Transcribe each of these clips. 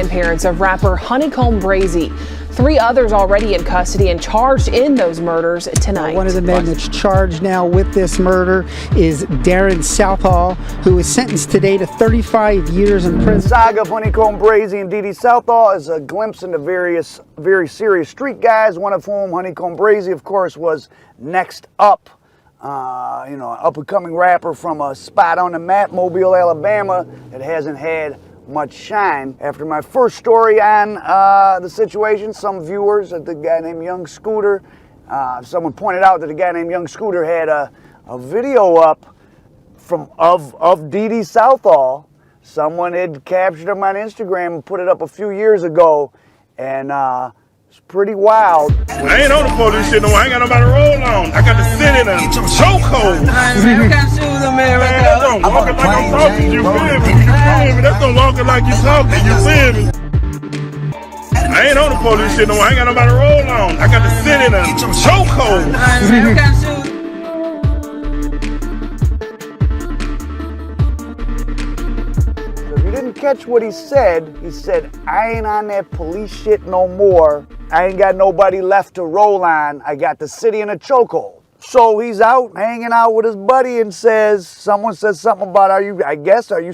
grandparents of rapper HoneyKomb Brazy. 3 others already in custody and charged in those murders tonight. One of the men that's charged now with this murder is Darrin Southall, who was sentenced today to 35 years in prison. The saga of HoneyKomb Brazy and DeeDee Southall is a glimpse into various very serious street guys, one of whom, HoneyKomb Brazy, of course, was next up. You know, an up-and-coming rapper from a spot on the map, Mobile, Alabama, that hasn't had much shine. After my first story on the situation, some viewers, the guy named Young Scooter, someone pointed out that the guy named Young Scooter had a video up of DeeDee Southall. Someone had captured him on Instagram and put it up a few years ago, and it's pretty wild. I ain't on the police shit no more. I ain't got nobody to roll on. I got to sit in a chokehold. Man, we got shoes on, man. That don't walking like I'm talking. You feel me? You feel me? That's don't walking like you talking. You feel me? I ain't on the police shit no more. I ain't got nobody to roll on. I got to sit in a chokehold. Man, we got shoes. If you didn't catch what he said, I ain't on that police shit no more. I ain't got nobody left to roll on. I got the city in a chokehold. So he's out hanging out with his buddy and someone says something about, are you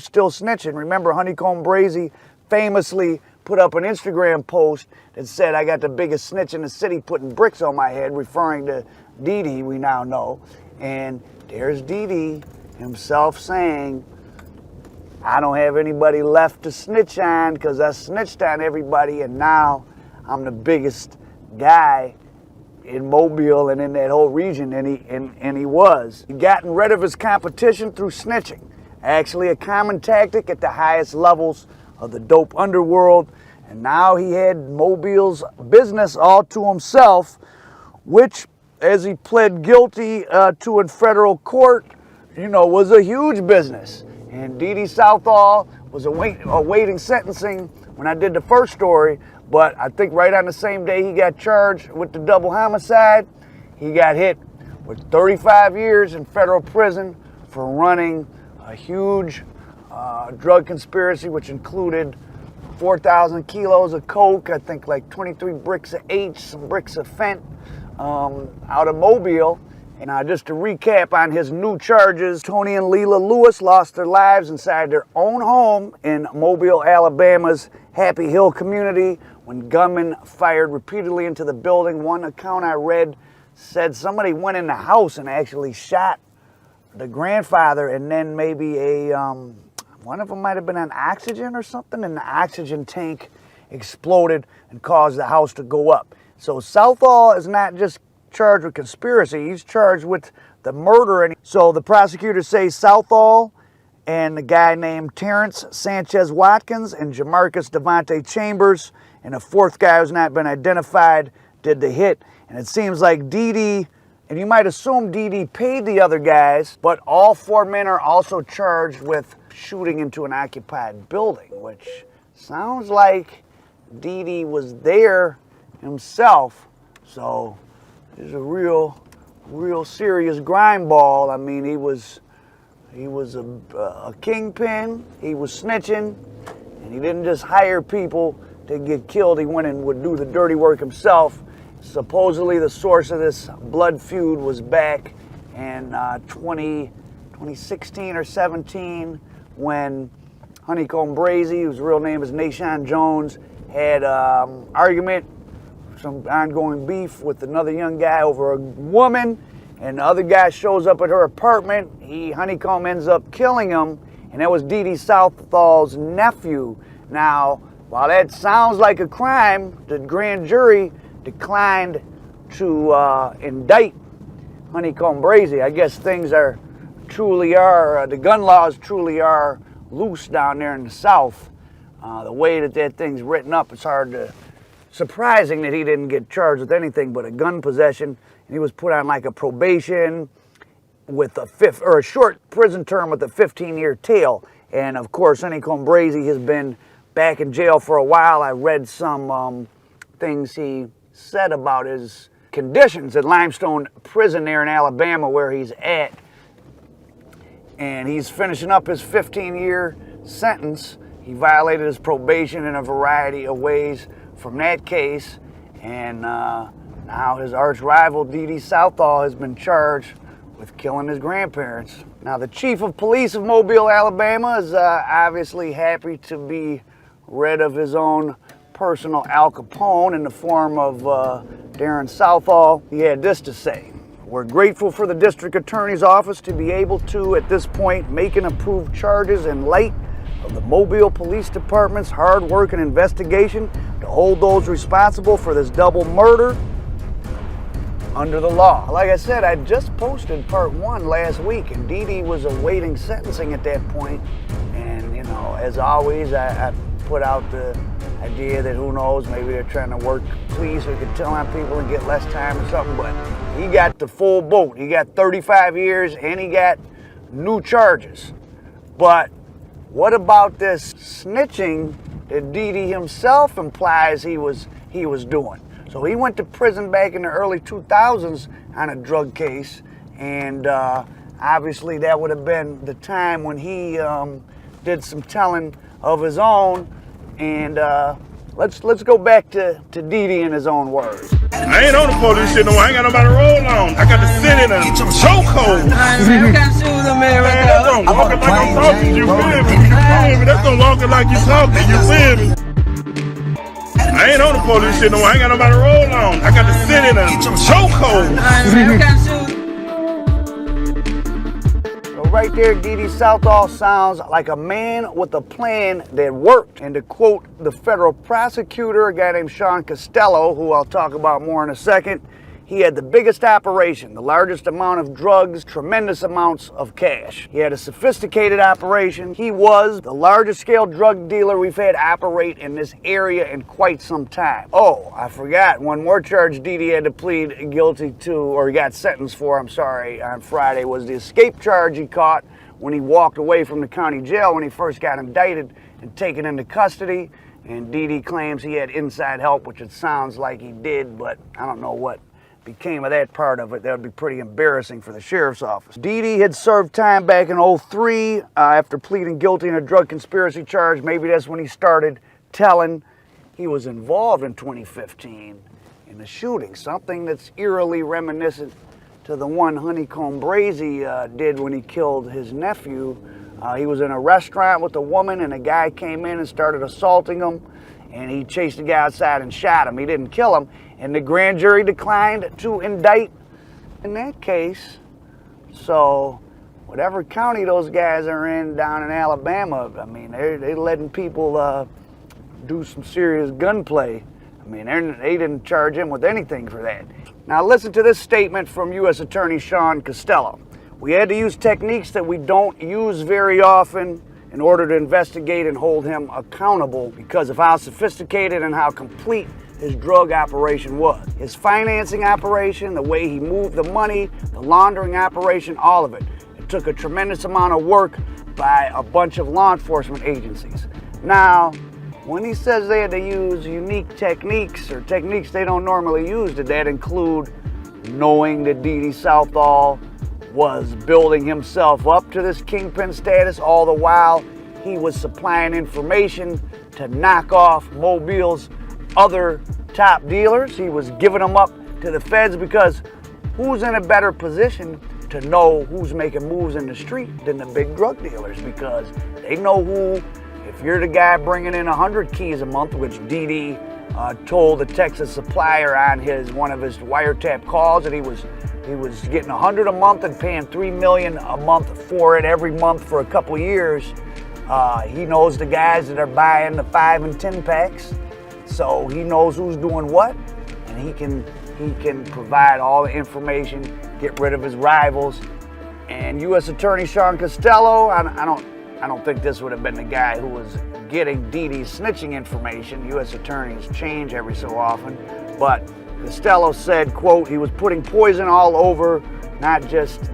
still snitching? Remember, HoneyKomb Brazy famously put up an Instagram post that said, I got the biggest snitch in the city putting bricks on my head, referring to DeeDee, we now know. And there's DeeDee himself saying, I don't have anybody left to snitch on because I snitched on everybody, and now I'm the biggest guy in Mobile and in that whole region, and he was. He gotten rid of his competition through snitching. Actually a common tactic at the highest levels of the dope underworld, and now he had Mobile's business all to himself, which, as he pled guilty to in federal court, you know, was a huge business. And DeeDee Southall was awaiting sentencing when I did the first story, but I think right on the same day he got charged with the double homicide, he got hit with 35 years in federal prison for running a huge drug conspiracy, which included 4,000 kilos of coke, I think like 23 bricks of H, some bricks of fent, out of Mobile. And just to recap on his new charges, Tony and Leila Lewis lost their lives inside their own home in Mobile, Alabama's Happy Hill community when gunmen fired repeatedly into the building. One account I read said somebody went in the house and actually shot the grandfather, and then maybe one of them might have been on oxygen or something, and the oxygen tank exploded and caused the house to go up. So Southall is not just charged with conspiracy, he's charged with the murder. And so the prosecutors say Southall and the guy named Terrence Sanchez Watkins and Jamarcus Devontae Chambers and a fourth guy who's not been identified did the hit. And it seems like DeeDee, and you might assume DeeDee paid the other guys, but all 4 men are also charged with shooting into an occupied building, which sounds like DeeDee was there himself. So he's a real serious grind ball. I mean, he was a kingpin, he was snitching, and he didn't just hire people to get killed. He went and would do the dirty work himself. Supposedly the source of this blood feud was back in 2016 or 17 when HoneyKomb Brazy, whose real name is Nashawn Jones, had argument, some ongoing beef with another young guy over a woman, and the other guy shows up at her apartment. HoneyKomb ends up killing him, and that was DeeDee Southall's nephew. Now, while that sounds like a crime, the grand jury declined to indict HoneyKomb Brazy. I guess things the gun laws truly are loose down there in the South. The way that thing's written up, it's surprising that he didn't get charged with anything but a gun possession. And he was put on like a probation with a short prison term with a 15-year tail. And of course, HoneyKomb Brazy has been back in jail for a while. I read some things he said about his conditions at Limestone Prison there in Alabama where he's at. And he's finishing up his 15-year sentence. He violated his probation in a variety of ways from that case, and now his arch rival DeeDee Southall has been charged with killing his grandparents. Now the chief of police of Mobile, Alabama is obviously happy to be rid of his own personal Al Capone in the form of Darrin Southall. He had this to say: "We're grateful for the district attorney's office to be able to, at this point, make and approve charges in light of the Mobile Police Department's hard work and investigation to hold those responsible for this double murder under the law." Like I said, I just posted part 1 last week, and DeeDee was awaiting sentencing at that point. And, you know, as always, I put out the idea that who knows, maybe they're trying to work pleas so he could tell on people and get less time or something, but he got the full boat. He got 35 years and he got new charges. But what about this snitching that DeeDee himself implies he was doing? So he went to prison back in the early 2000s on a drug case, and obviously that would have been the time when he did some telling of his own. And let's go back to DeeDee in his own words. I ain't on the police shit no more. I ain't got nobody to roll on. I got to sit in a chokehold. You can sue the Man, that don't walk it like I'm talking. You feel me? You feel me? That don't walk it like you talking. You feel me? I ain't on the police shit no more. I ain't got nobody to roll on. I got to sit in a chokehold. You can sue. So right there, DeeDee Southall sounds like a man with a plan that worked. And to quote the federal prosecutor, a guy named Sean Costello, who I'll talk about more in a second, he had the biggest operation, the largest amount of drugs, tremendous amounts of cash. He had a sophisticated operation. He was the largest scale drug dealer we've had operate in this area in quite some time. Oh, I forgot, one more charge DeeDee had to plead guilty to, or he got sentenced for, I'm sorry, on Friday, was the escape charge he caught when he walked away from the county jail when he first got indicted and taken into custody. And DeeDee claims he had inside help, which it sounds like he did, but I don't know what became of that part of it. That would be pretty embarrassing for the sheriff's office. DeeDee had served time back in 2003 after pleading guilty in a drug conspiracy charge. Maybe that's when he started telling. He was involved in 2015 in the shooting, something that's eerily reminiscent to the one HoneyKomb Brazy did when he killed his nephew. He was in a restaurant with a woman and a guy came in and started assaulting him, and he chased the guy outside and shot him. He didn't kill him, and the grand jury declined to indict in that case. So whatever county those guys are in down in Alabama, I mean, they're letting people do some serious gunplay. I mean, they didn't charge him with anything for that. Now listen to this statement from U.S. Attorney Sean Costello. "We had to use techniques that we don't use very often in order to investigate and hold him accountable because of how sophisticated and how complete his drug operation was. His financing operation, the way he moved the money, the laundering operation, all of it. It took a tremendous amount of work by a bunch of law enforcement agencies." Now, when he says they had to use unique techniques or techniques they don't normally use, did that include knowing that DeeDee Southall was building himself up to this Kingpin status all the while he was supplying information to knock off Mobile's other top dealers? He was giving them up to the feds because who's in a better position to know who's making moves in the street than the big drug dealers? Because they know who. If you're the guy bringing in 100 keys a month, which DeeDee told the Texas supplier on one of his wiretap calls that he was getting 100 a month and paying $3 million a month for it every month for a couple years. He knows the guys that are buying the 5 and 10 packs, so he knows who's doing what, and he can provide all the information, get rid of his rivals. And U.S. Attorney Sean Costello, I don't think this would have been the guy who was getting DeeDee's snitching information. U.S. attorneys change every so often, but Costello said, quote, he was putting poison all over, not just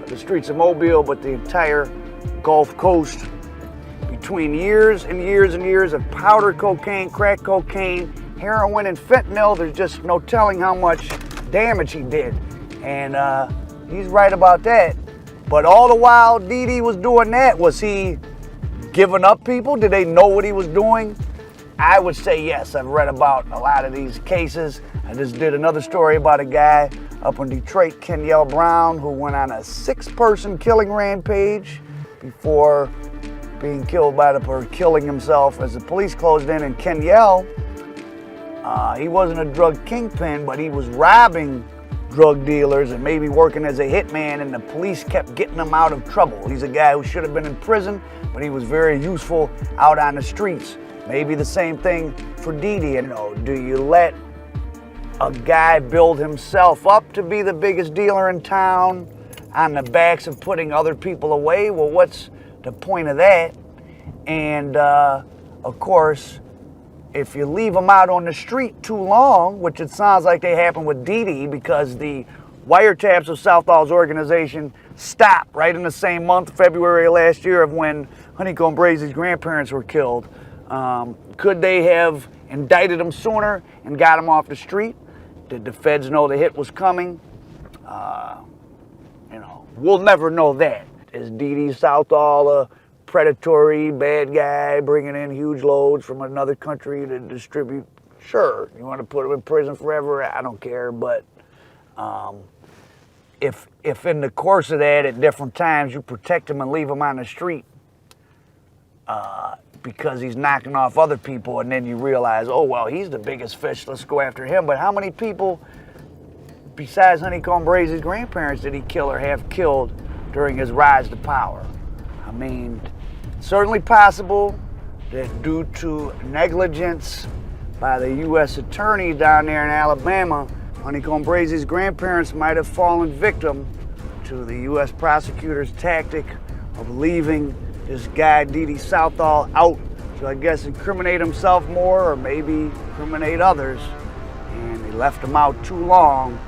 the streets of Mobile, but the entire Gulf Coast. Between years and years and years of powder cocaine, crack cocaine, heroin, and fentanyl, there's just no telling how much damage he did. And he's right about that. But all the while DeeDee was doing that, was he giving up people? Did they know what he was doing? I would say yes. I've read about a lot of these cases. I just did another story about a guy up in Detroit, Kenyell Brown, who went on a 6-person killing rampage before being killed or killing himself as the police closed in. And Kenyell, he wasn't a drug kingpin, but he was robbing drug dealers and maybe working as a hitman, and the police kept getting him out of trouble. He's a guy who should have been in prison, but he was very useful out on the streets. Maybe the same thing for DeeDee. You know, do you let a guy build himself up to be the biggest dealer in town on the backs of putting other people away? Well, what's the point of that? And of course, if you leave them out on the street too long, which it sounds like they happened with DeeDee, because the wiretaps of Southall's organization stopped right in the same month, February last year, of when HoneyKomb Brazy's grandparents were killed. Could they have indicted him sooner and got him off the street? Did the feds know the hit was coming? You know, we'll never know that. Is DeeDee Southall a predatory bad guy bringing in huge loads from another country to distribute? Sure. You want to put him in prison forever? I don't care. But if in the course of that, at different times, you protect him and leave him on the street because he's knocking off other people, and then you realize, oh, well, he's the biggest fish, let's go after him. But how many people besides HoneyKomb Brazy's grandparents did he kill or have killed during his rise to power? I mean, certainly possible that due to negligence by the U.S. attorney down there in Alabama, HoneyKomb Brazy's grandparents might have fallen victim to the U.S. prosecutor's tactic of leaving this guy, DeeDee Southall, out to, I guess, incriminate himself more or maybe incriminate others. And they left him out too long,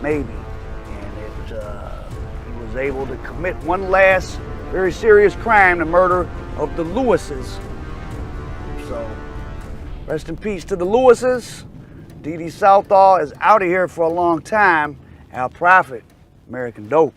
maybe. And he was able to commit one last very serious crime, the murder of the Lewises. So, rest in peace to the Lewises. DeeDee Southall is out of here for a long time. Al Prophet, American Dope.